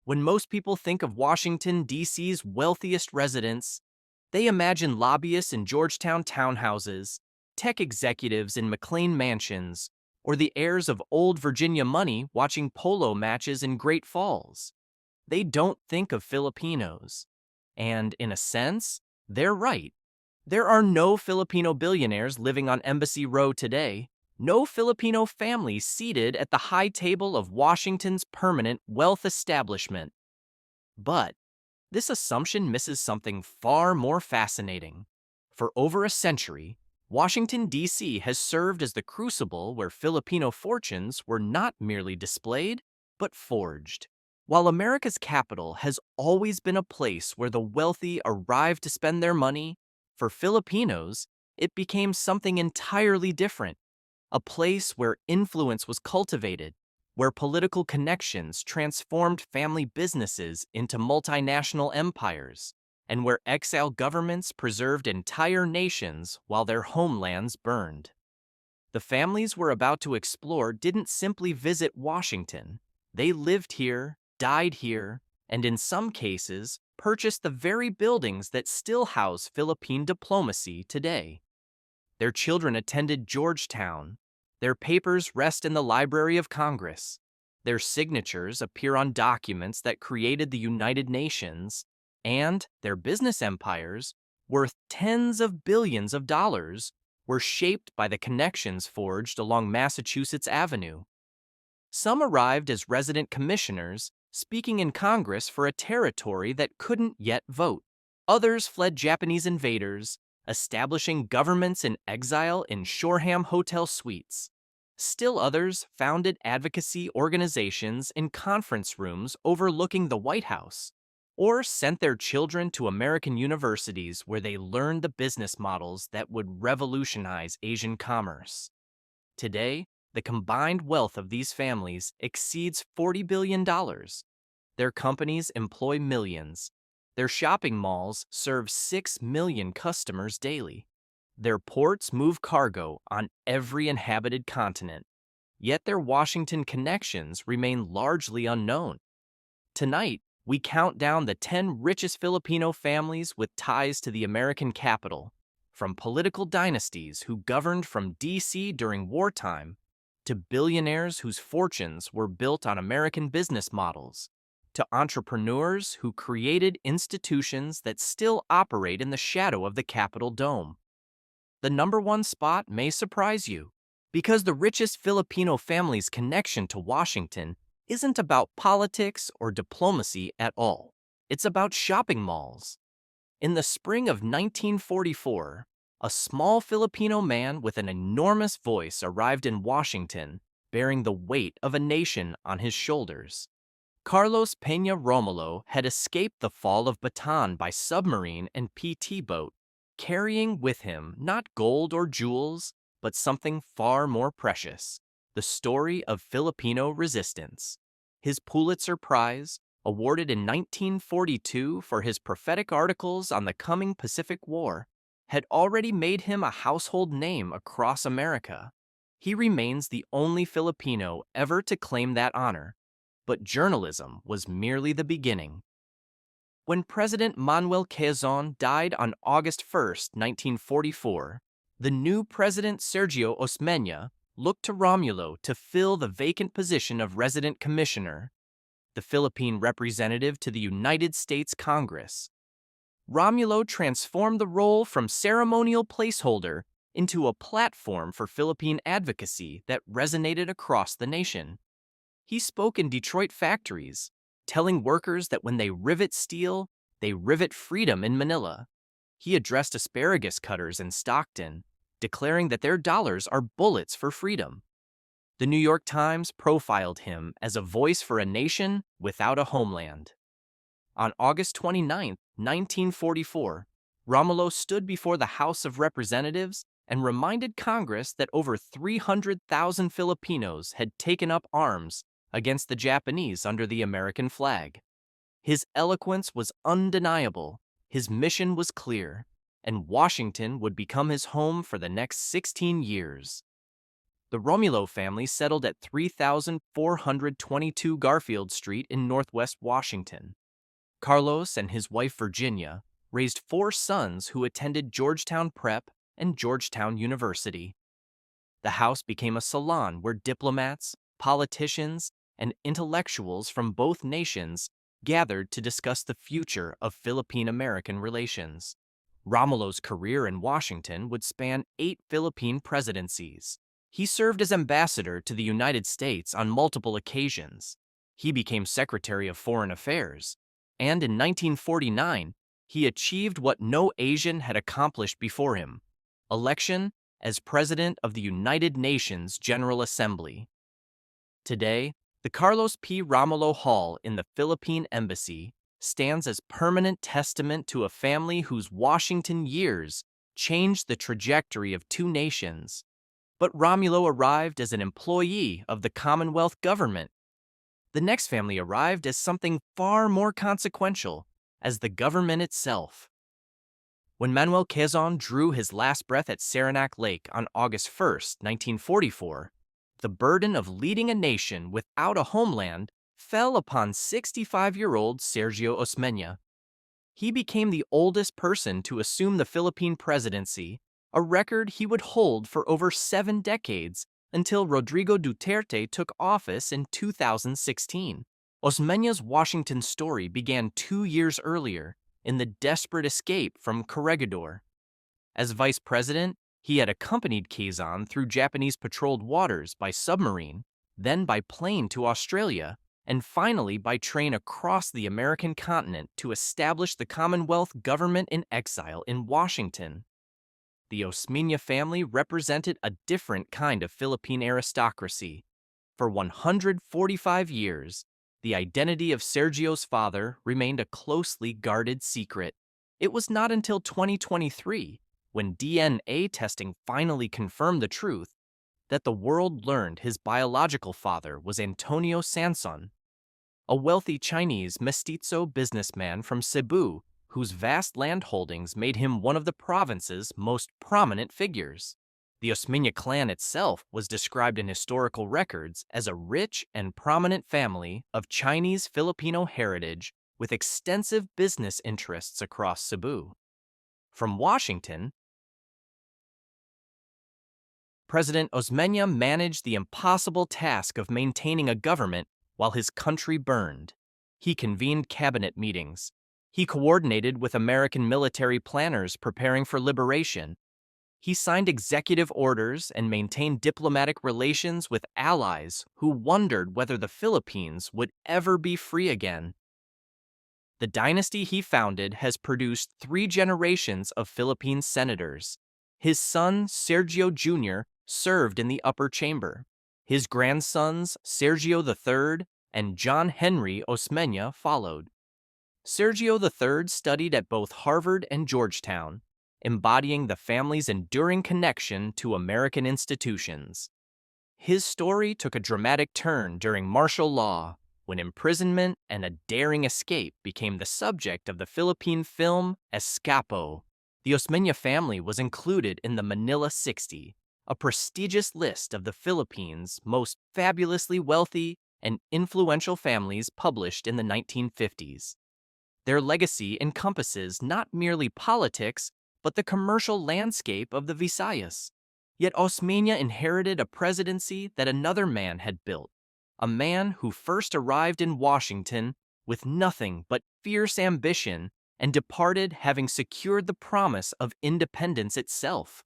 When most people think of Washington, D.C.'s wealthiest residents, they imagine lobbyists in Georgetown townhouses, tech executives in McLean mansions, or the heirs of old Virginia money watching polo matches in Great Falls. They don't think of Filipinos. And in a sense, they're right. There are no Filipino billionaires living on Embassy Row today, no Filipino families seated at the high table of Washington's permanent wealth establishment. But this assumption misses something far more fascinating. For over a century, Washington, D.C. has served as the crucible where Filipino fortunes were not merely displayed, but forged. While America's capital has always been a place where the wealthy arrived to spend their money, for Filipinos, it became something entirely different, a place where influence was cultivated, where political connections transformed family businesses into multinational empires, and where exile governments preserved entire nations while their homelands burned. The families we're about to explore didn't simply visit Washington. They lived here, died here, and in some cases, purchased the very buildings that still house Philippine diplomacy today. Their children attended Georgetown. Their papers rest in the Library of Congress. Their signatures appear on documents that created the United Nations, and their business empires, worth tens of billions of dollars, were shaped by the connections forged along Massachusetts Avenue. Some arrived as resident commissioners, speaking in Congress for a territory that couldn't yet vote. Others fled Japanese invaders, establishing governments in exile in Shoreham Hotel suites. Still others founded advocacy organizations in conference rooms overlooking the White House, or sent their children to American universities where they learned the business models that would revolutionize Asian commerce. Today, the combined wealth of these families exceeds $40 billion. Their companies employ millions. Their shopping malls serve 6 million customers daily. Their ports move cargo on every inhabited continent. Yet their Washington connections remain largely unknown. Tonight, we count down the 10 richest Filipino families with ties to the American capital, from political dynasties who governed from D.C. during wartime, to billionaires whose fortunes were built on American business models, to entrepreneurs who created institutions that still operate in the shadow of the Capitol dome. The number one spot may surprise you, because the richest Filipino family's connection to Washington isn't about politics or diplomacy at all. It's about shopping malls. In the spring of 1944, a small Filipino man with an enormous voice arrived in Washington, bearing the weight of a nation on his shoulders. Carlos Peña Romulo had escaped the fall of Bataan by submarine and PT boat, carrying with him not gold or jewels, but something far more precious: the story of Filipino resistance. His Pulitzer Prize, awarded in 1942 for his prophetic articles on the coming Pacific War, had already made him a household name across America. He remains the only Filipino ever to claim that honor, but journalism was merely the beginning. When President Manuel Quezon died on August 1, 1944, the new president Sergio Osmeña looked to Romulo to fill the vacant position of resident commissioner, the Philippine representative to the United States Congress. Romulo transformed the role from ceremonial placeholder into a platform for Philippine advocacy that resonated across the nation. He spoke in Detroit factories, telling workers that when they rivet steel, they rivet freedom in Manila. He addressed asparagus cutters in Stockton, declaring that their dollars are bullets for freedom. The New York Times profiled him as a voice for a nation without a homeland. On August 29, 1944, Romulo stood before the House of Representatives and reminded Congress that over 300,000 Filipinos had taken up arms against the Japanese under the American flag. His eloquence was undeniable, his mission was clear, and Washington would become his home for the next 16 years. The Romulo family settled at 3422 Garfield Street in Northwest Washington. Carlos and his wife Virginia raised 4 sons who attended Georgetown Prep and Georgetown University. The house became a salon where diplomats, politicians, and intellectuals from both nations gathered to discuss the future of Philippine-American relations. Romulo's career in Washington would span 8 Philippine presidencies. He served as ambassador to the United States on multiple occasions. He became Secretary of Foreign Affairs, and in 1949, he achieved what no Asian had accomplished before him: election as President of the United Nations General Assembly. Today, the Carlos P. Romulo Hall in the Philippine Embassy stands as permanent testament to a family whose Washington years changed the trajectory of 2 nations. But Romulo arrived as an employee of the Commonwealth government. The next family arrived as something far more consequential, as the government itself. When Manuel Quezon drew his last breath at Saranac Lake on August 1, 1944, the burden of leading a nation without a homeland fell upon 65-year-old Sergio Osmeña. He became the oldest person to assume the Philippine presidency, a record he would hold for over 7 decades until Rodrigo Duterte took office in 2016. Osmeña's Washington story began 2 years earlier, in the desperate escape from Corregidor. As vice president, he had accompanied Quezon through Japanese patrolled waters by submarine, then by plane to Australia, and finally by train across the American continent to establish the Commonwealth government in exile in Washington. The Osmeña family represented a different kind of Philippine aristocracy. For 145 years, the identity of Sergio's father remained a closely guarded secret. It was not until 2023, when DNA testing finally confirmed the truth, that the world learned his biological father was Antonio Sanson, a wealthy Chinese mestizo businessman from Cebu whose vast land holdings made him one of the province's most prominent figures. The Osmeña clan itself was described in historical records as a rich and prominent family of Chinese Filipino heritage with extensive business interests across Cebu. From Washington, President Osmeña managed the impossible task of maintaining a government while his country burned. He convened cabinet meetings. He coordinated with American military planners preparing for liberation. He signed executive orders and maintained diplomatic relations with allies who wondered whether the Philippines would ever be free again. The dynasty he founded has produced 3 generations of Philippine senators. His son, Sergio Jr., served in the upper chamber. His grandsons, Sergio III and John Henry Osmeña, followed. Sergio III studied at both Harvard and Georgetown, embodying the family's enduring connection to American institutions. His story took a dramatic turn during martial law, when imprisonment and a daring escape became the subject of the Philippine film Escapo. The Osmeña family was included in the Manila 60, a prestigious list of the Philippines' most fabulously wealthy and influential families published in the 1950s. Their legacy encompasses not merely politics, but the commercial landscape of the Visayas. Yet Osmeña inherited a presidency that another man had built, a man who first arrived in Washington with nothing but fierce ambition and departed having secured the promise of independence itself.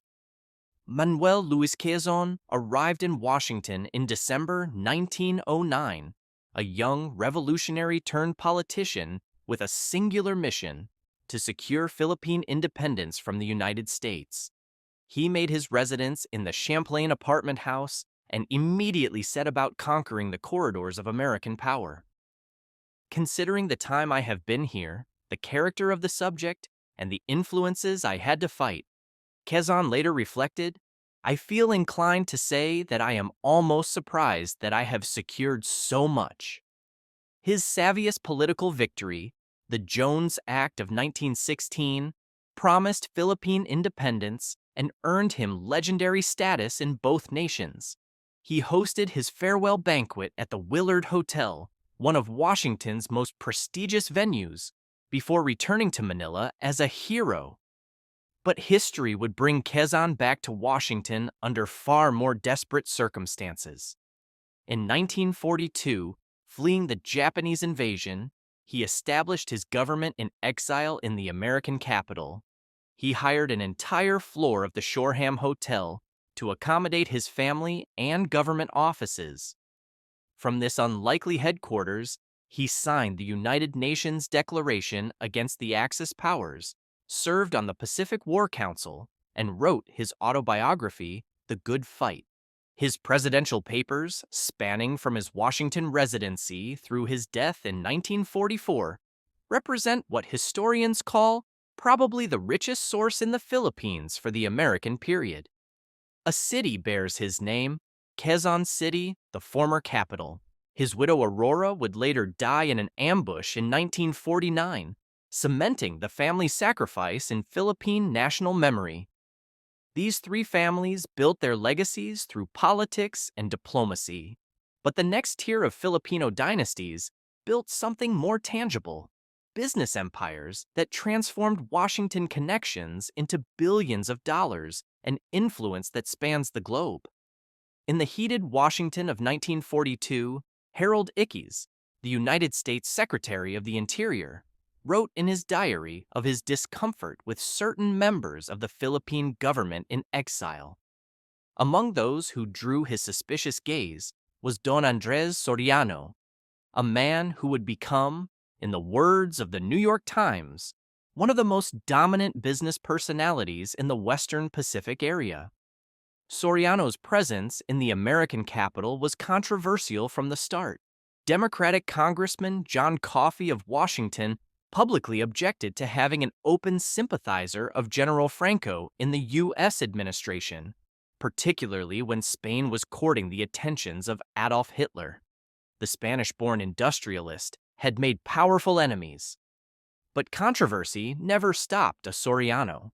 Manuel Luis Quezon arrived in Washington in December 1909, a young revolutionary-turned-politician with a singular mission: to secure Philippine independence from the United States. He made his residence in the Champlain apartment house and immediately set about conquering the corridors of American power. Considering the time I have been here, the character of the subject, and the influences I had to fight, Quezon later reflected, "I feel inclined to say that I am almost surprised that I have secured so much." His savviest political victory, the Jones Act of 1916, promised Philippine independence and earned him legendary status in both nations. He hosted his farewell banquet at the Willard Hotel, one of Washington's most prestigious venues, before returning to Manila as a hero. But history would bring Quezon back to Washington under far more desperate circumstances. In 1942, fleeing the Japanese invasion, he established his government in exile in the American capital. He hired an entire floor of the Shoreham Hotel to accommodate his family and government offices. From this unlikely headquarters, he signed the United Nations Declaration against the Axis powers, served on the Pacific War Council, and wrote his autobiography, The Good Fight. His presidential papers, spanning from his Washington residency through his death in 1944, represent what historians call probably the richest source in the Philippines for the American period. A city bears his name, Quezon City, the former capital. His widow Aurora would later die in an ambush in 1949, cementing the family's sacrifice in Philippine national memory. These three families built their legacies through politics and diplomacy. But the next tier of Filipino dynasties built something more tangible: business empires that transformed Washington connections into billions of dollars and influence that spans the globe. In the heated Washington of 1942, Harold Ickes, the United States Secretary of the Interior, wrote in his diary of his discomfort with certain members of the Philippine government in exile. Among those who drew his suspicious gaze was Don Andres Soriano, a man who would become, in the words of the New York Times, one of the most dominant business personalities in the Western Pacific area. Soriano's presence in the American capital was controversial from the start. Democratic Congressman John Coffey of Washington publicly objected to having an open sympathizer of General Franco in the U.S. administration, particularly when Spain was courting the attentions of Adolf Hitler. The Spanish-born industrialist had made powerful enemies. But controversy never stopped a Soriano.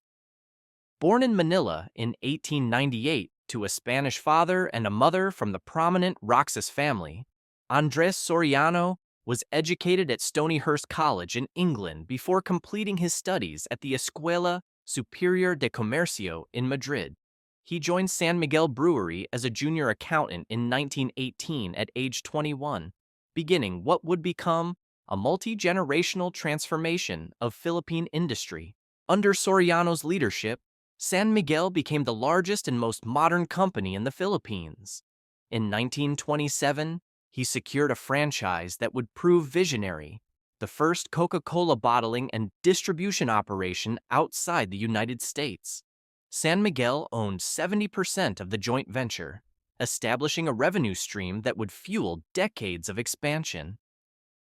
Born in Manila in 1898 to a Spanish father and a mother from the prominent Roxas family, Andres Soriano was educated at Stonyhurst College in England before completing his studies at the Escuela Superior de Comercio in Madrid. He joined San Miguel Brewery as a junior accountant in 1918 at age 21, beginning what would become a multi-generational transformation of Philippine industry. Under Soriano's leadership, San Miguel became the largest and most modern company in the Philippines. In 1927, he secured a franchise that would prove visionary, the first Coca-Cola bottling and distribution operation outside the United States. San Miguel owned 70% of the joint venture, establishing a revenue stream that would fuel decades of expansion.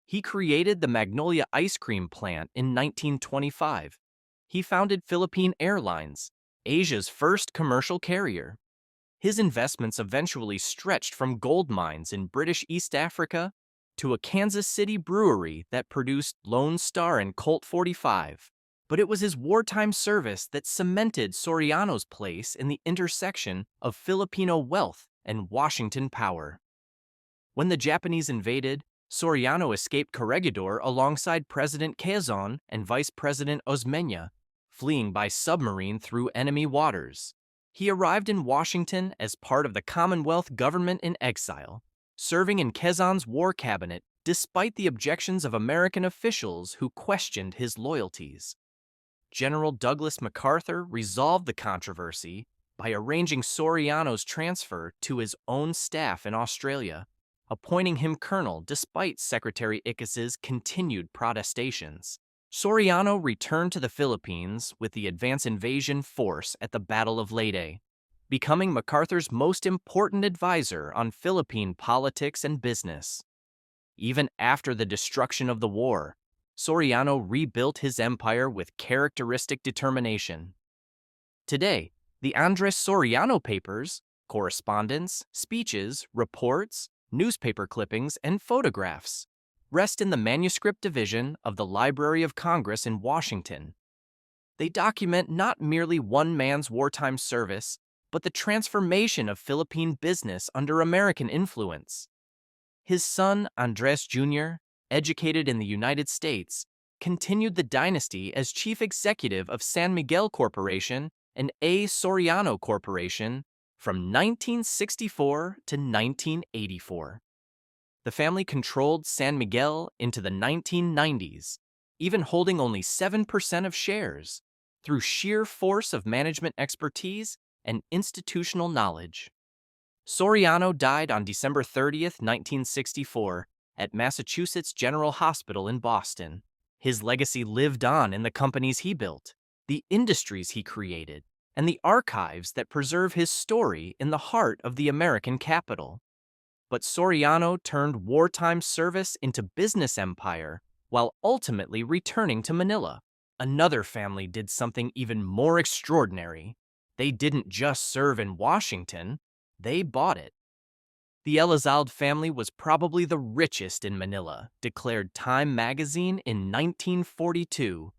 He created the Magnolia ice cream plant in 1925. He founded Philippine Airlines, Asia's first commercial carrier. His investments eventually stretched from gold mines in British East Africa to a Kansas City brewery that produced Lone Star and Colt 45. But it was his wartime service that cemented Soriano's place in the intersection of Filipino wealth and Washington power. When the Japanese invaded, Soriano escaped Corregidor alongside President Quezon and Vice President Osmeña, fleeing by submarine through enemy waters. He arrived in Washington as part of the Commonwealth government in exile, serving in Quezon's war cabinet despite the objections of American officials who questioned his loyalties. General Douglas MacArthur resolved the controversy by arranging Soriano's transfer to his own staff in Australia, appointing him colonel despite Secretary Ickes's continued protestations. Soriano returned to the Philippines with the advance invasion force at the Battle of Leyte, becoming MacArthur's most important advisor on Philippine politics and business. Even after the destruction of the war, Soriano rebuilt his empire with characteristic determination. Today, the Andres Soriano papers, correspondence, speeches, reports, newspaper clippings, and photographs rest in the Manuscript Division of the Library of Congress in Washington. They document not merely one man's wartime service, but the transformation of Philippine business under American influence. His son, Andres Jr., educated in the United States, continued the dynasty as chief executive of San Miguel Corporation and A. Soriano Corporation from 1964 to 1984. The family controlled San Miguel into the 1990s, even holding only 7% of shares, through sheer force of management expertise and institutional knowledge. Soriano died on December 30th, 1964, at Massachusetts General Hospital in Boston. His legacy lived on in the companies he built, the industries he created, and the archives that preserve his story in the heart of the American capital. But Soriano turned wartime service into business empire while ultimately returning to Manila. Another family did something even more extraordinary. They didn't just serve in Washington, they bought it. The Elizalde family was probably the richest in Manila, declared Time magazine in 1942.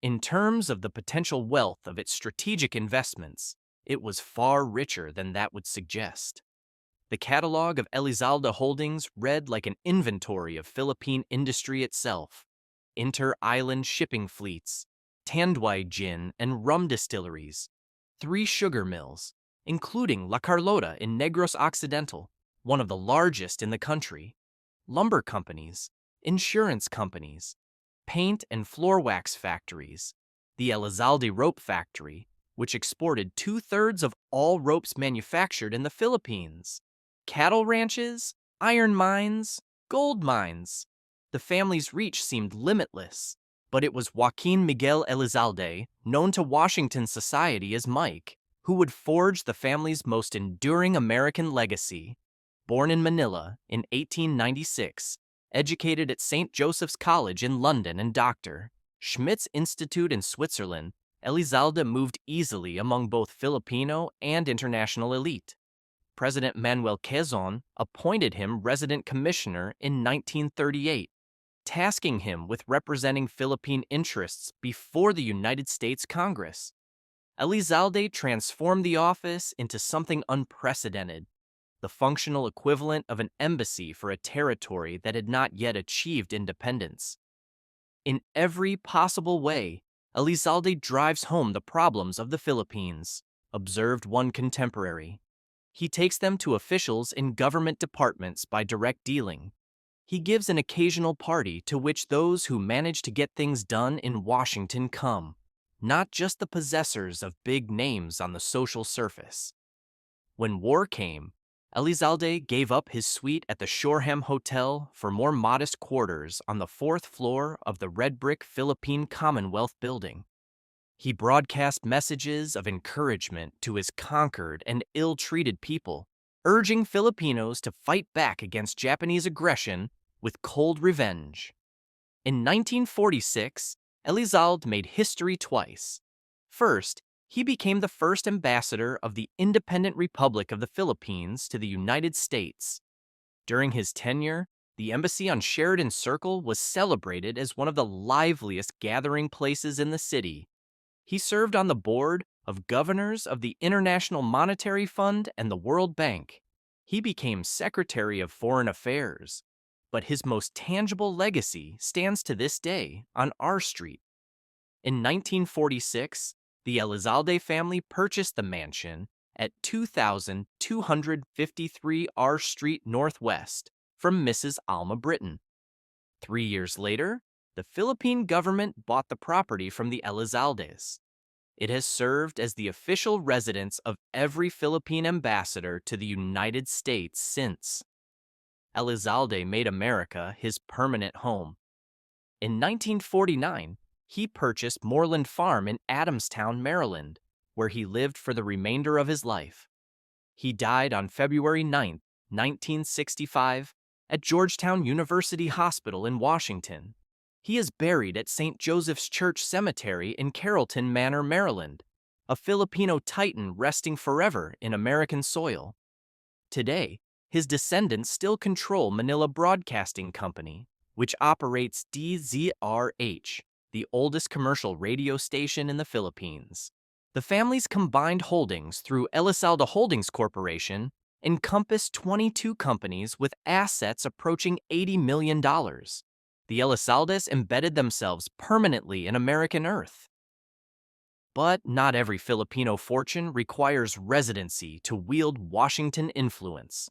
In terms of the potential wealth of its strategic investments, it was far richer than that would suggest. The catalog of Elizalde holdings read like an inventory of Philippine industry itself. Inter-island shipping fleets, Tanduay gin and rum distilleries, 3 sugar mills, including La Carlota in Negros Occidental, one of the largest in the country, lumber companies, insurance companies, paint and floor wax factories, the Elizalde rope factory, which exported 2/3 of all ropes manufactured in the Philippines, cattle ranches, iron mines, gold mines. The family's reach seemed limitless, but it was Joaquin Miguel Elizalde, known to Washington society as Mike, who would forge the family's most enduring American legacy. Born in Manila in 1896, educated at St. Joseph's College in London and Dr. Schmidt's Institute in Switzerland, Elizalde moved easily among both Filipino and international elite. President Manuel Quezon appointed him resident commissioner in 1938, tasking him with representing Philippine interests before the United States Congress. Elizalde transformed the office into something unprecedented, the functional equivalent of an embassy for a territory that had not yet achieved independence. In every possible way, Elizalde drives home the problems of the Philippines, observed one contemporary. He takes them to officials in government departments by direct dealing. He gives an occasional party to which those who manage to get things done in Washington come, not just the possessors of big names on the social surface. When war came, Elizalde gave up his suite at the Shoreham Hotel for more modest quarters on the 4th floor of the red brick Philippine Commonwealth building. He broadcast messages of encouragement to his conquered and ill-treated people, urging Filipinos to fight back against Japanese aggression with cold revenge. In 1946, Elizalde made history twice. First, he became the first ambassador of the Independent Republic of the Philippines to the United States. During his tenure, the embassy on Sheridan Circle was celebrated as one of the liveliest gathering places in the city. He served on the board of governors of the International Monetary Fund and the World Bank. He became Secretary of Foreign Affairs, but his most tangible legacy stands to this day on R Street. In 1946, the Elizalde family purchased the mansion at 2253 R Street Northwest from Mrs. Alma Britton. 3 years later, the Philippine government bought the property from the Elizaldes. It has served as the official residence of every Philippine ambassador to the United States since. Elizalde made America his permanent home. In 1949, he purchased Moreland Farm in Adamstown, Maryland, where he lived for the remainder of his life. He died on February 9, 1965, at Georgetown University Hospital in Washington. He is buried at St. Joseph's Church Cemetery in Carrollton Manor, Maryland, a Filipino titan resting forever in American soil. Today, his descendants still control Manila Broadcasting Company, which operates DZRH, the oldest commercial radio station in the Philippines. The family's combined holdings through Elizalde Holdings Corporation encompass 22 companies with assets approaching $80 million. The Elizaldes embedded themselves permanently in American earth. But not every Filipino fortune requires residency to wield Washington influence.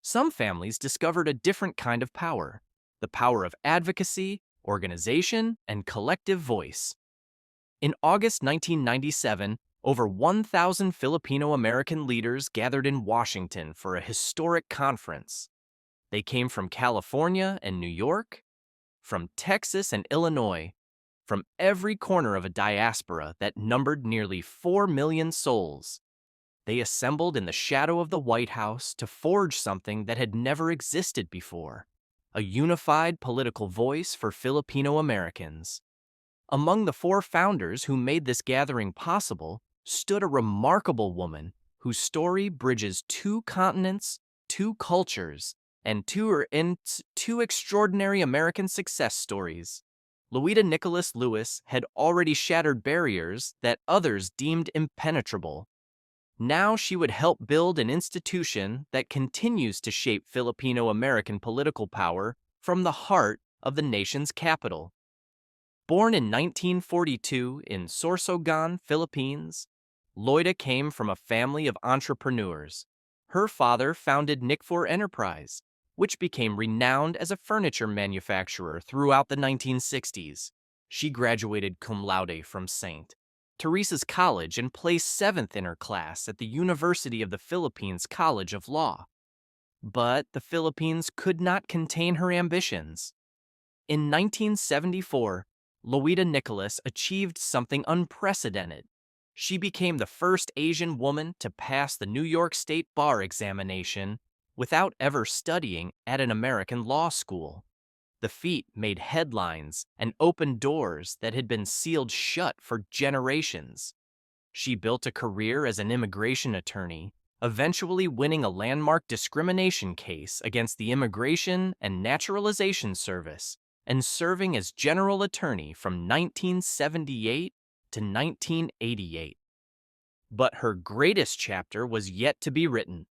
Some families discovered a different kind of power, the power of advocacy, organization, and collective voice. In August 1997, over 1,000 Filipino-American leaders gathered in Washington for a historic conference. They came from California and New York, from Texas and Illinois, from every corner of a diaspora that numbered nearly 4 million souls. They assembled in the shadow of the White House to forge something that had never existed before, a unified political voice for Filipino Americans. Among the 4 founders who made this gathering possible stood a remarkable woman whose story bridges 2 continents, 2 cultures, and two extraordinary American success stories. Louisa Nicholas Lewis had already shattered barriers that others deemed impenetrable. Now she would help build an institution that continues to shape Filipino-American political power from the heart of the nation's capital. Born in 1942 in Sorsogon, Philippines, Loida came from a family of entrepreneurs. Her father founded Nicfor Enterprise, which became renowned as a furniture manufacturer throughout the 1960s. She graduated cum laude from St. Teresa's College and placed 7th in her class at the University of the Philippines College of Law. But the Philippines could not contain her ambitions. In 1974, Louisa Nicholas achieved something unprecedented. She became the first Asian woman to pass the New York State Bar examination without ever studying at an American law school. The feat made headlines and opened doors that had been sealed shut for generations. She built a career as an immigration attorney, eventually winning a landmark discrimination case against the Immigration and Naturalization Service and serving as general attorney from 1978 to 1988. But her greatest chapter was yet to be written.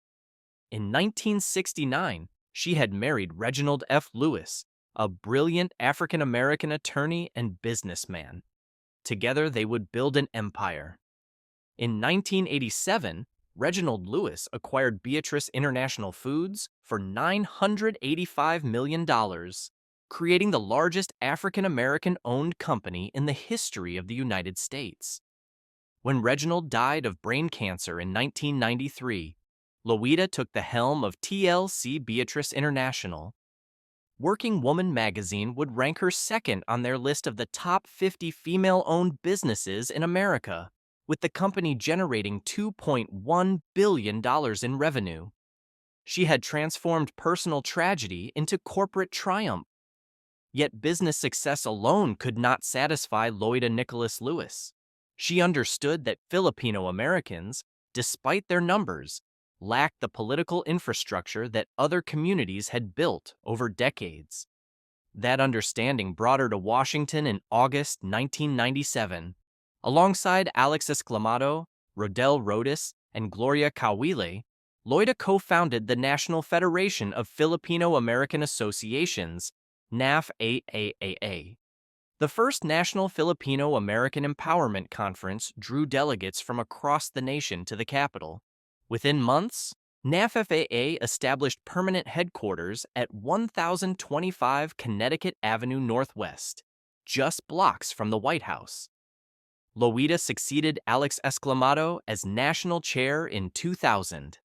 In 1969, she had married Reginald F. Lewis, a brilliant African-American attorney and businessman. Together, they would build an empire. In 1987, Reginald Lewis acquired Beatrice International Foods for $985 million, creating the largest African-American-owned company in the history of the United States. When Reginald died of brain cancer in 1993, Louisa took the helm of TLC Beatrice International. Working Woman magazine would rank her second on their list of the top 50 female-owned businesses in America, with the company generating $2.1 billion in revenue. She had transformed personal tragedy into corporate triumph. Yet business success alone could not satisfy Louisa Nicholas Lewis. She understood that Filipino Americans, despite their numbers, lacked the political infrastructure that other communities had built over decades. That understanding brought her to Washington in August 1997. Alongside Alex Esclamado, Rodel Rodis, and Gloria Cawile, Loida co-founded the National Federation of Filipino-American Associations, NAFAAA. The first National Filipino-American Empowerment Conference drew delegates from across the nation to the capital. Within months, NAFFAA established permanent headquarters at 1025 Connecticut Avenue Northwest, just blocks from the White House. Louisa succeeded Alex Esclamado as national chair in 2000.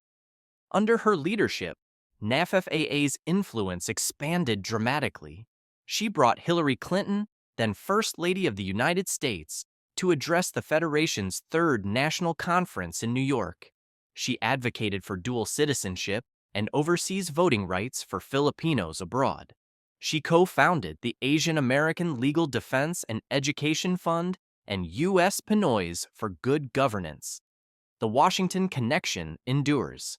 Under her leadership, NAFFAA's influence expanded dramatically. She brought Hillary Clinton, then First Lady of the United States, to address the Federation's 3rd National Conference in New York. She advocated for dual citizenship and overseas voting rights for Filipinos abroad. She co-founded the Asian American Legal Defense and Education Fund and U.S. Pinoys for Good Governance. The Washington connection endures.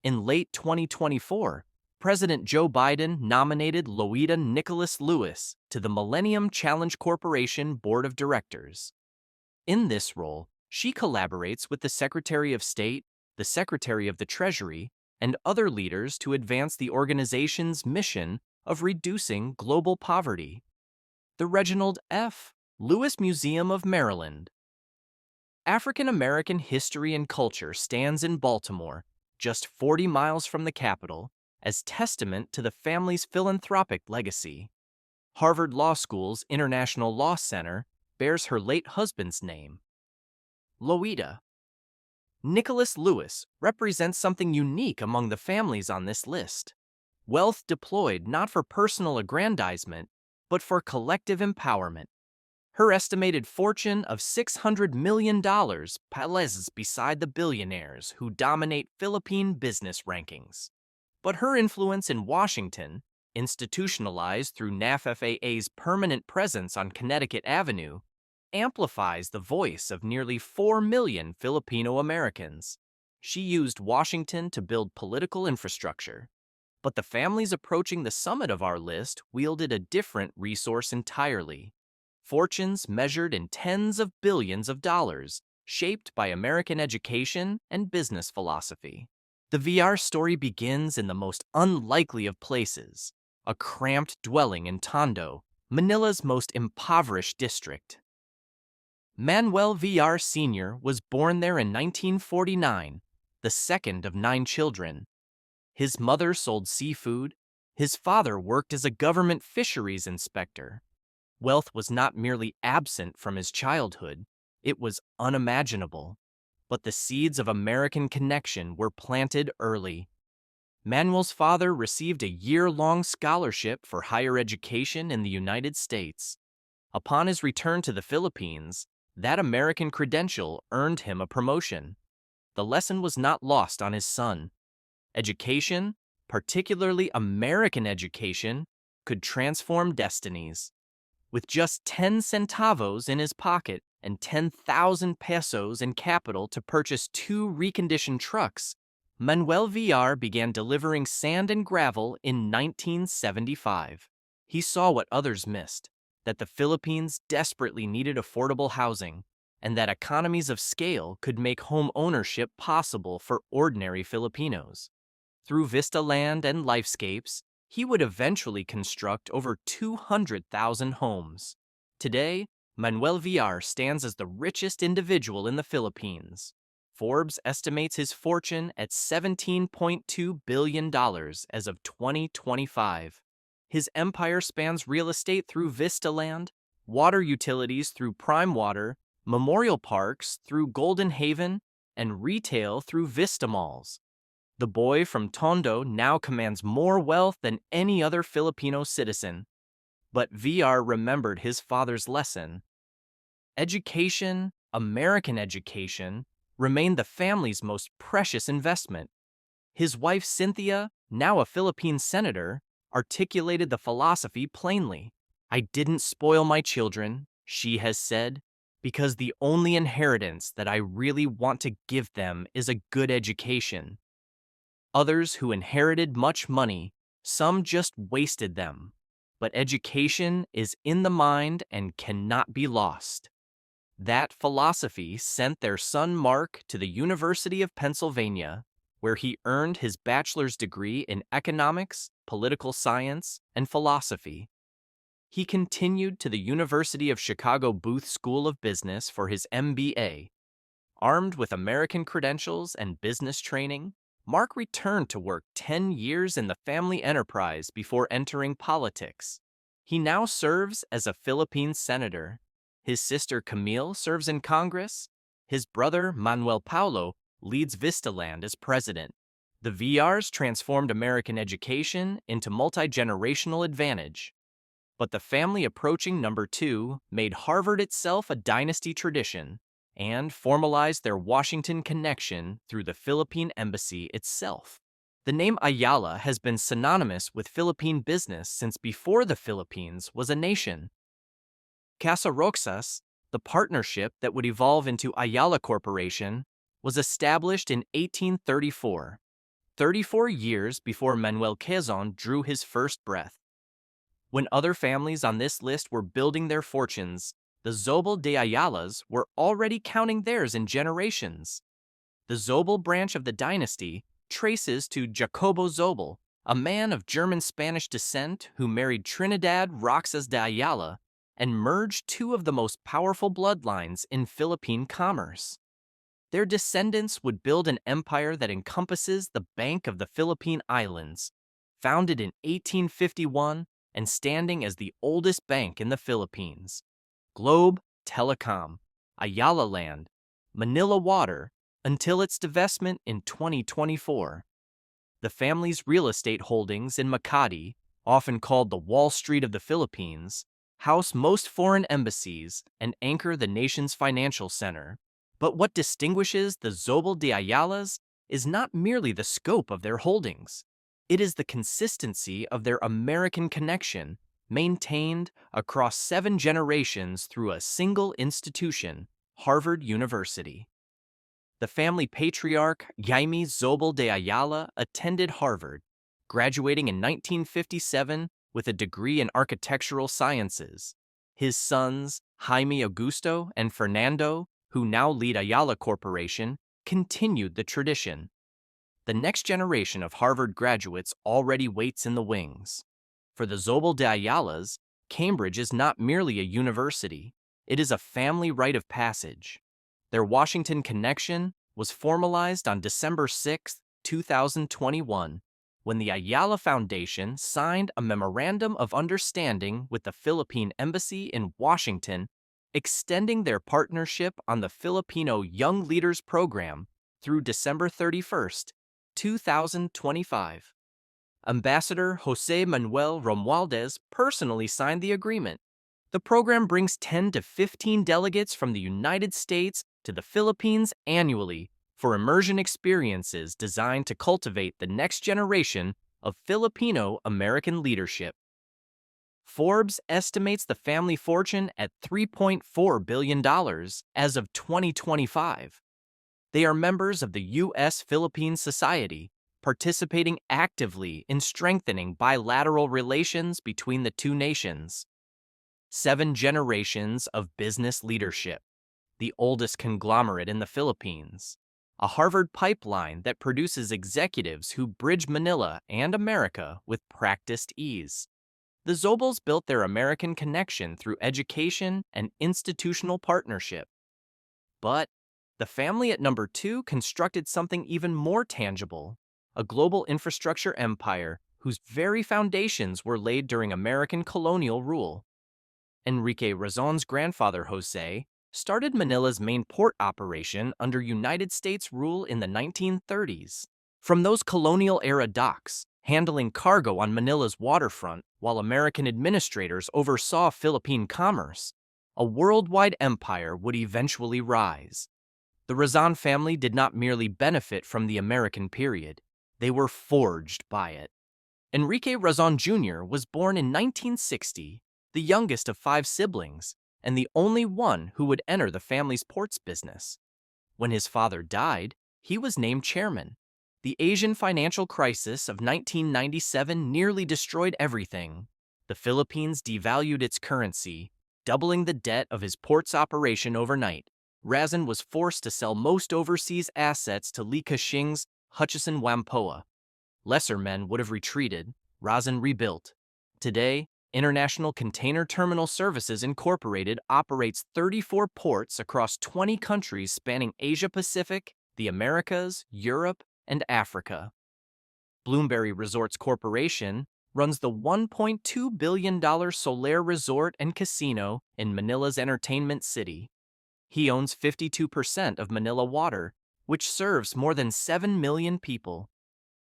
In late 2024, President Joe Biden nominated Louisa Nicholas Lewis to the Millennium Challenge Corporation Board of Directors. In this role, She collaborates with the Secretary of State, the Secretary of the Treasury, and other leaders to advance the organization's mission of reducing global poverty. The Reginald F. Lewis Museum of Maryland. African American history and culture stands in Baltimore, just 40 miles from the capital, as testament to the family's philanthropic legacy. Harvard Law School's International Law Center bears her late husband's name. Lowita. Nicholas Lewis represents something unique among the families on this list. Wealth deployed not for personal aggrandizement, but for collective empowerment. Her estimated fortune of $600 million pales beside the billionaires who dominate Philippine business rankings. But her influence in Washington, institutionalized through NAFFAA's permanent presence on Connecticut Avenue, amplifies the voice of nearly 4 million Filipino-Americans. She used Washington to build political infrastructure. But the families approaching the summit of our list wielded a different resource entirely. Fortunes measured in tens of billions of dollars, shaped by American education and business philosophy. The VR story begins in the most unlikely of places, a cramped dwelling in Tondo, Manila's most impoverished district. Manuel VR Sr. was born there in 1949, the second of 9 children. His mother sold seafood. His father worked as a government fisheries inspector. Wealth was not merely absent from his childhood, it was unimaginable. But the seeds of American connection were planted early. Manuel's father received a year-long scholarship for higher education in the United States. Upon his return to the Philippines, that American credential earned him a promotion. The lesson was not lost on his son. Education, particularly American education, could transform destinies. With just 10 centavos in his pocket and 10,000 pesos in capital to purchase 2 reconditioned trucks, Manuel VR began delivering sand and gravel in 1975. He saw what others missed, that the Philippines desperately needed affordable housing, and that economies of scale could make home ownership possible for ordinary Filipinos. Through Vista Land and Lifescapes, he would eventually construct over 200,000 homes. Today, Manuel VR stands as the richest individual in the Philippines. Forbes estimates his fortune at $17.2 billion as of 2025. His empire spans real estate through Vista Land, water utilities through Prime Water, memorial parks through Golden Haven, and retail through Vista Malls. The boy from Tondo now commands more wealth than any other Filipino citizen. But VR remembered his father's lesson. Education, American education, remained the family's most precious investment. His wife Cynthia, now a Philippine senator, articulated the philosophy plainly. "I didn't spoil my children," she has said, "because the only inheritance that I really want to give them is a good education." Others who inherited much money, some just wasted them. But education is in the mind and cannot be lost. That philosophy sent their son Mark to the University of Pennsylvania, where he earned his bachelor's degree in economics, political science, and philosophy. He continued to the University of Chicago Booth School of Business for his MBA. Armed with American credentials and business training, Mark returned to work 10 years in the family enterprise before entering politics. He now serves as a Philippine senator. His sister Camille serves in Congress. His brother Manuel Paulo leads Vistaland as president. The VRs transformed American education into multi-generational advantage. But the family approaching number 2 made Harvard itself a dynasty tradition and formalized their Washington connection through the Philippine Embassy itself. The name Ayala has been synonymous with Philippine business since before the Philippines was a nation. Casa Roxas, the partnership that would evolve into Ayala Corporation, was established in 1834, 34 years before Manuel Quezon drew his first breath. When other families on this list were building their fortunes, The Zobel de Ayalas were already counting theirs in generations. The Zobel branch of the dynasty traces to Jacobo Zobel, a man of German-Spanish descent who married Trinidad Roxas de Ayala and merged two of the most powerful bloodlines in Philippine commerce. Their descendants would build an empire that encompasses the Bank of the Philippine Islands, founded in 1851 and standing as the oldest bank in the Philippines. Globe, Telecom, Ayala Land, Manila Water, until its divestment in 2024. The family's real estate holdings in Makati, often called the Wall Street of the Philippines, house most foreign embassies and anchor the nation's financial center. But what distinguishes the Zobel de Ayalas is not merely the scope of their holdings. It is the consistency of their American connection, maintained across 7 generations through a single institution, Harvard University. The family patriarch, Jaime Zobel de Ayala, attended Harvard, graduating in 1957 with a degree in architectural sciences. His sons, Jaime Augusto and Fernando, who now lead Ayala Corporation, continued the tradition. The next generation of Harvard graduates already waits in the wings. For the Zobel de Ayalas, Cambridge is not merely a university, it is a family rite of passage. Their Washington connection was formalized on December 6, 2021, when the Ayala Foundation signed a Memorandum of Understanding with the Philippine Embassy in Washington, extending their partnership on the Filipino Young Leaders Program through December 31, 2025. Ambassador Jose Manuel Romualdez personally signed the agreement. The program brings 10 to 15 delegates from the United States to the Philippines annually for immersion experiences designed to cultivate the next generation of Filipino-American leadership. Forbes estimates the family fortune at $3.4 billion as of 2025. They are members of the U.S.-Philippine Society, participating actively in strengthening bilateral relations between the two nations. 7 generations of business leadership, the oldest conglomerate in the Philippines, a Harvard pipeline that produces executives who bridge Manila and America with practiced ease. The Zobels built their American connection through education and institutional partnership. But the family at number 2 constructed something even more tangible, a global infrastructure empire whose very foundations were laid during American colonial rule. Enrique Razon's grandfather, Jose, started Manila's main port operation under United States rule in the 1930s. From those colonial-era docks, handling cargo on Manila's waterfront while American administrators oversaw Philippine commerce, a worldwide empire would eventually rise. The Razon family did not merely benefit from the American period, they were forged by it. Enrique Razon Jr. was born in 1960, the youngest of 5 siblings, and the only one who would enter the family's ports business. When his father died, he was named chairman. The Asian financial crisis of 1997 nearly destroyed everything. The Philippines devalued its currency, doubling the debt of his ports operation overnight. Razon was forced to sell most overseas assets to Li Ka-shing's Hutchison Whampoa. Lesser men would have retreated. Razon rebuilt. Today, International Container Terminal Services Incorporated operates 34 ports across 20 countries spanning Asia-Pacific, the Americas, Europe, and Africa. Bloomberry Resorts Corporation runs the $1.2 billion Solaire Resort and Casino in Manila's entertainment city. He owns 52% of Manila Water, which serves more than 7 million people.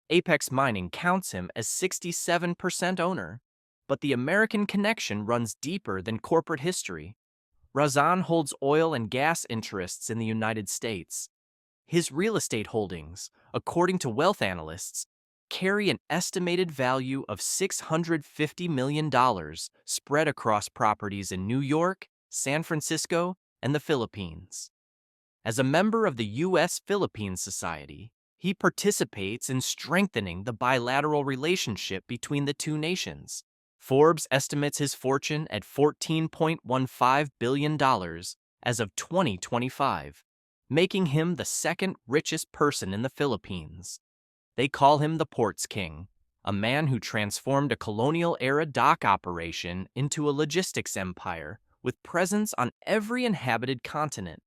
Apex Mining counts him as 67% owner. But the American connection runs deeper than corporate history. Razon holds oil and gas interests in the United States. His real estate holdings, according to wealth analysts, carry an estimated value of $650 million spread across properties in New York, San Francisco, and the Philippines. As a member of the U.S.-Philippine Society, he participates in strengthening the bilateral relationship between the two nations, Forbes estimates his fortune at $14.15 billion as of 2025, making him the second richest person in the Philippines. They call him the Ports King, a man who transformed a colonial-era dock operation into a logistics empire with presence on every inhabited continent.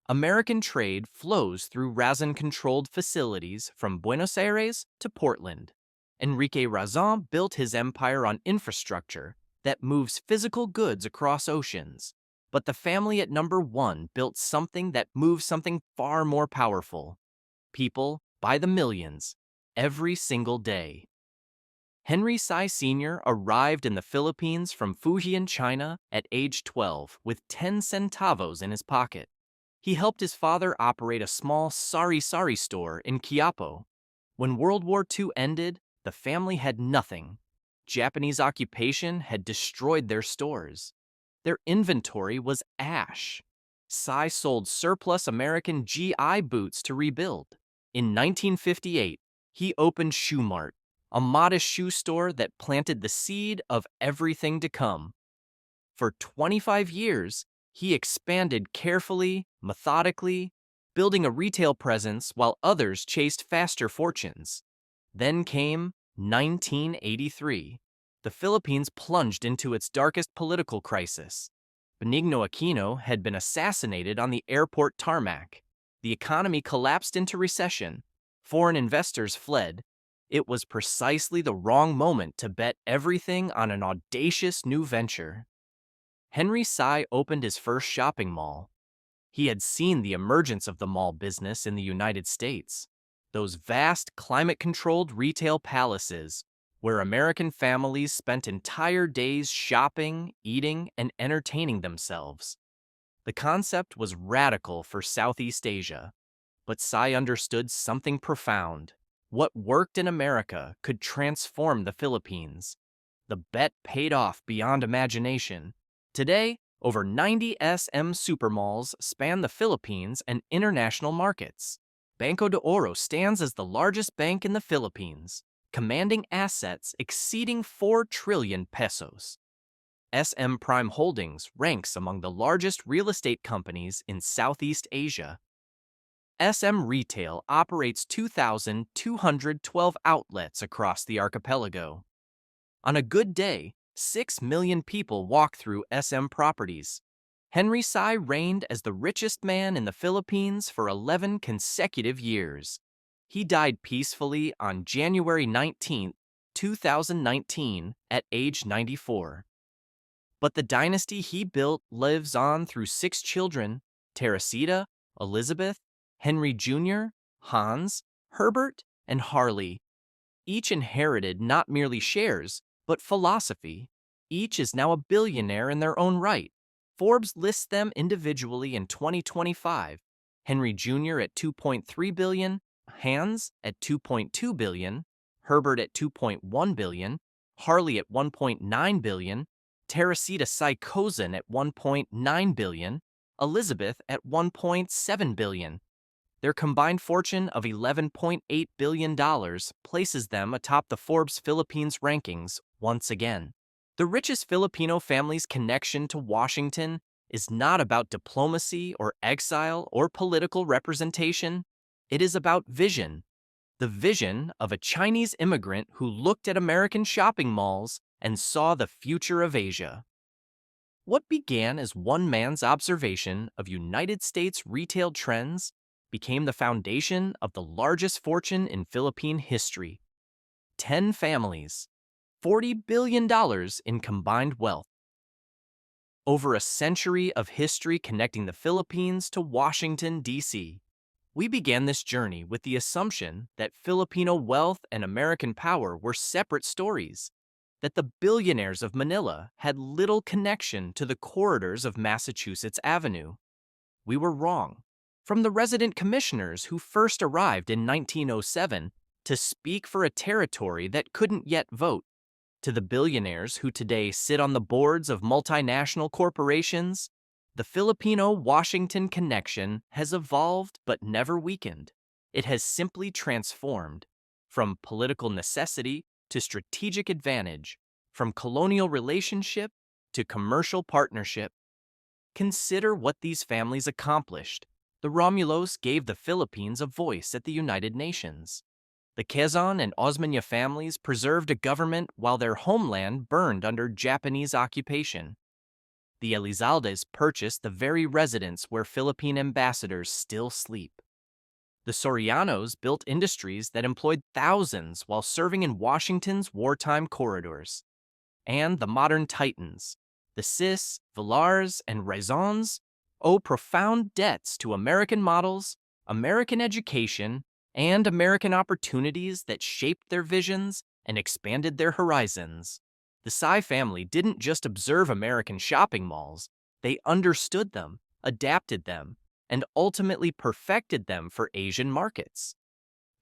American trade flows through Razon-controlled facilities from Buenos Aires to Portland. Enrique Razon built his empire on infrastructure that moves physical goods across oceans. But the family at number one built something that moves something far more powerful. People by the millions, every single day. Henry Sy Sr. arrived in the Philippines from Fujian, China at age 12 with 10 centavos in his pocket. He helped his father operate a small sari-sari store in Quiapo. When World War II ended, the family had nothing. Japanese occupation had destroyed their stores. Their inventory was ash. Sy sold surplus American GI boots to rebuild. In 1958, he opened Shoe Mart, a modest shoe store that planted the seed of everything to come. For 25 years, he expanded carefully, methodically, building a retail presence while others chased faster fortunes. Then came 1983. The Philippines plunged into its darkest political crisis. Benigno Aquino had been assassinated on the airport tarmac. The economy collapsed into recession. Foreign investors fled. It was precisely the wrong moment to bet everything on an audacious new venture. Henry Sy opened his first shopping mall. He had seen the emergence of the mall business in the United States. Those vast, climate-controlled retail palaces where American families spent entire days shopping, eating, and entertaining themselves. The concept was radical for Southeast Asia, but Sy understood something profound. What worked in America could transform the Philippines. The bet paid off beyond imagination. Today, over 90 SM supermalls span the Philippines and international markets. Banco de Oro stands as the largest bank in the Philippines, commanding assets exceeding 4 trillion pesos. SM Prime Holdings ranks among the largest real estate companies in Southeast Asia. SM Retail operates 2,212 outlets across the archipelago. On a good day, 6 million people walk through SM properties. Henry Sy reigned as the richest man in the Philippines for 11 consecutive years. He died peacefully on January 19, 2019, at age 94. But the dynasty he built lives on through 6 children: Teresita, Elizabeth, Henry Jr., Hans, Herbert, and Harley. Each inherited not merely shares, but philosophy. Each is now a billionaire in their own right. Forbes lists them individually in 2025. Henry Jr. at $2.3 billion, Hans at $2.2 billion, Herbert at $2.1 billion, Harley at $1.9 billion, Teresita Sy at $1.9 billion, Elizabeth at $1.7 billion. Their combined fortune of $11.8 billion places them atop the Forbes Philippines rankings once again. The richest Filipino family's connection to Washington is not about diplomacy or exile or political representation. It is about vision. The vision of a Chinese immigrant who looked at American shopping malls and saw the future of Asia. What began as one man's observation of United States retail trends became the foundation of the largest fortune in Philippine history. 10 families, $40 billion in combined wealth. Over a century of history connecting the Philippines to Washington, D.C., we began this journey with the assumption that Filipino wealth and American power were separate stories, that the billionaires of Manila had little connection to the corridors of Massachusetts Avenue. We were wrong. From the resident commissioners who first arrived in 1907 to speak for a territory that couldn't yet vote, to the billionaires who today sit on the boards of multinational corporations, the Filipino-Washington connection has evolved but never weakened. It has simply transformed from political necessity to strategic advantage, from colonial relationship to commercial partnership. Consider what these families accomplished. The Romulos gave the Philippines a voice at the United Nations. The Quezon and Osmeña families preserved a government while their homeland burned under Japanese occupation. The Elizaldes purchased the very residence where Philippine ambassadors still sleep. The Sorianos built industries that employed thousands while serving in Washington's wartime corridors. And the modern titans, the Cis, Villars, and Raisons, owe profound debts to American models, American education, and American opportunities that shaped their visions and expanded their horizons. The Tsai family didn't just observe American shopping malls, they understood them, adapted them, and ultimately perfected them for Asian markets.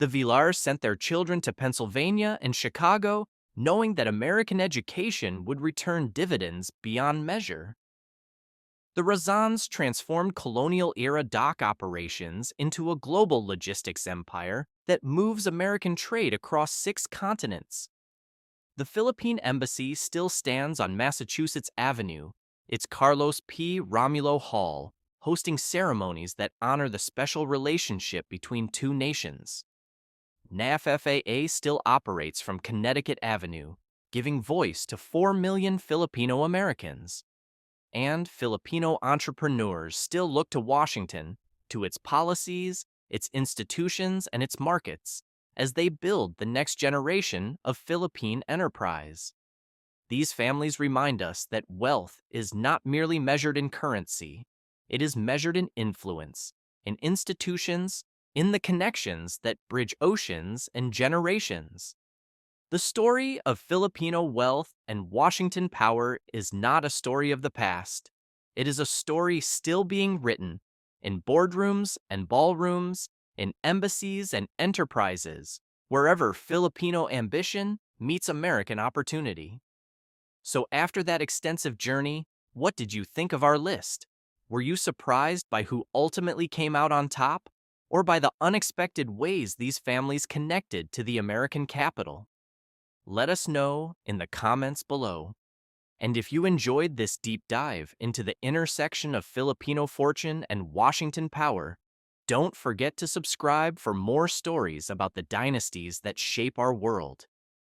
The Villars sent their children to Pennsylvania and Chicago, knowing that American education would return dividends beyond measure. The Razans transformed colonial-era dock operations into a global logistics empire that moves American trade across 6 continents. The Philippine Embassy still stands on Massachusetts Avenue, its Carlos P. Romulo Hall, hosting ceremonies that honor the special relationship between two nations. NAFFAA still operates from Connecticut Avenue, giving voice to 4 million Filipino-Americans. And Filipino entrepreneurs still look to Washington, to its policies, its institutions, and its markets, as they build the next generation of Philippine enterprise. These families remind us that wealth is not merely measured in currency, it is measured in influence, in institutions, in the connections that bridge oceans and generations. The story of Filipino wealth and Washington power is not a story of the past. It is a story still being written in boardrooms and ballrooms, in embassies and enterprises, wherever Filipino ambition meets American opportunity. So after that extensive journey, what did you think of our list? Were you surprised by who ultimately came out on top, or by the unexpected ways these families connected to the American capital? Let us know in the comments below. And if you enjoyed this deep dive into the intersection of Filipino fortune and Washington power, don't forget to subscribe for more stories about the dynasties that shape our world.